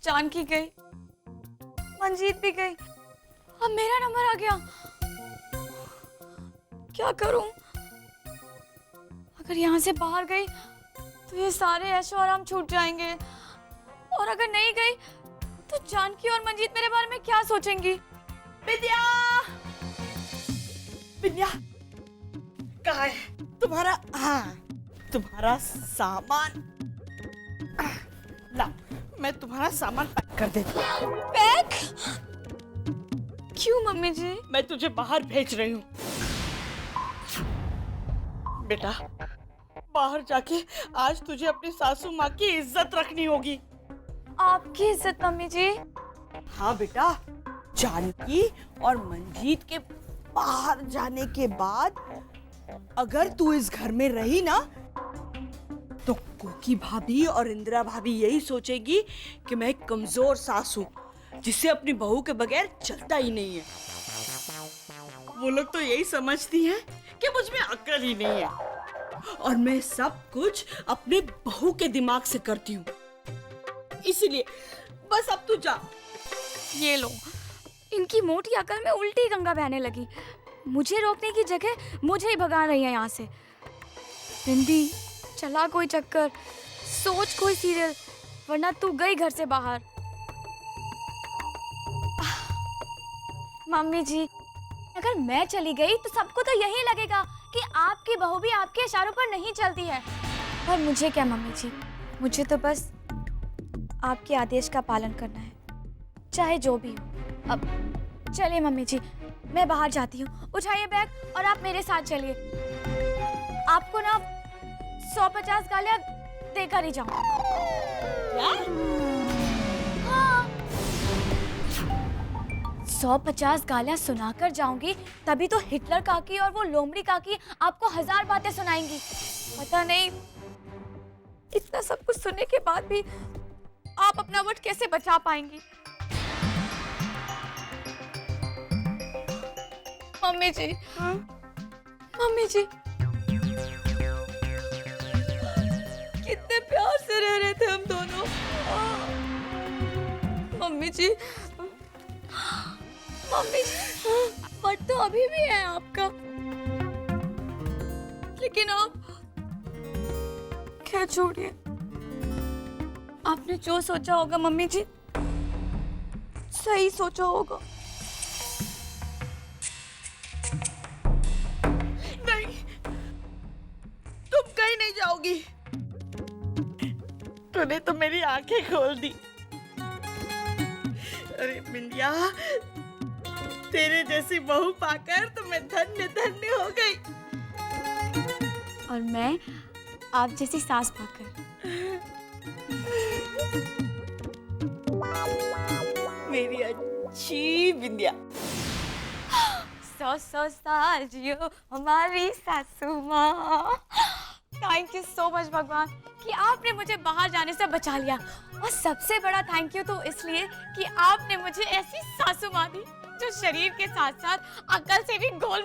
जानकी गई, मंजीत भी गई, अब मेरा नंबर आ गया। क्या करूं? अगर यहाँ से बाहर गई तो ये सारे ऐशो आराम छूट जाएंगे, और अगर नहीं गई तो जानकी और मंजीत मेरे बारे में क्या सोचेंगी? विद्या, विद्या कहाँ है तुम्हारा? हाँ, तुम्हारा सामान। ला, मैं तुम्हारा सामान पैक कर देती हूँ। पैक? क्यों मम्मी जी? मैं तुझे बाहर भेज रही हूँ। बेटा, बाहर जाके आज तुझे अपनी सासू माँ की इज्जत रखनी होगी। आपकी इज्जत मम्मी जी? हाँ बेटा, जानकी और मंजीत के बाहर जाने के बाद अगर तू इस घर में रही ना, तो कोकी भाभी और इंदिरा भाभी यही सोचेगी कि मैं एक कमजोर सास हूँ जिसे अपनी बहू के बगैर चलता ही नहीं है। वो लोग तो यही समझती हैं कि मुझ में अक्ल ही नहीं है, और मैं सब कुछ अपने बहू के दिमाग से करती हूँ। इसीलिए बस अब तू जा। ये लो, इनकी मोटी अकल में उल्टी गंगा बहने लगी। मुझे रोकने की जगह मुझे ही भगा रही है यहाँ से। बिंदी, चला कोई चक्कर, सोच कोई सीरियल, वरना तू गई घर से बाहर। मम्मी जी, अगर मैं चली गई तो सबको तो यही लगेगा कि आपकी बहू भी आपके इशारों पर नहीं चलती है। पर मुझे क्या मम्मी जी, मुझे तो बस आपके आदेश का पालन करना है, चाहे जो भी हो। अब चलिए मम्मी जी, मैं बाहर जाती हूँ। उठाइए बैग और आप मेरे साथ चलिए। आपको ना 150 गालियाँ देकर ही जाऊँ। हाँ, 150 गालियाँ सुनाकर जाऊंगी, तभी तो हिटलर काकी और वो लोमड़ी काकी आपको 1000 बातें सुनाएंगी। पता नहीं इतना सब कुछ सुनने के बाद भी आप अपना वोट कैसे बचा पाएंगी। मम्मी जी, हाँ? मम्मी जी, कितने प्यार से रह रहे थे हम दोनों। मम्मी जी, मम्मी जी, वोट तो अभी भी है आपका, लेकिन आप क्या, छोड़िए। आपने जो सोचा होगा मम्मी जी, सही सोचा होगा। नहीं, तुम कहीं नहीं जाओगी। तूने तो मेरी आंखें खोल दी। अरे बिंदिया, तेरे जैसी बहू पाकर तो मैं धन्य धन्य हो गई। और मैं आप जैसी सास पाकर। मेरी अच्छी बिंदिया। 100 साल जियो हमारी सासू माँ। थैंक यू सो मच भगवान कि आपने मुझे बाहर जाने से बचा लिया, और सबसे बड़ा थैंक यू तो इसलिए कि आपने मुझे ऐसी सासू माँ दी जो शरीर के साथ साथ अकल से भी गोल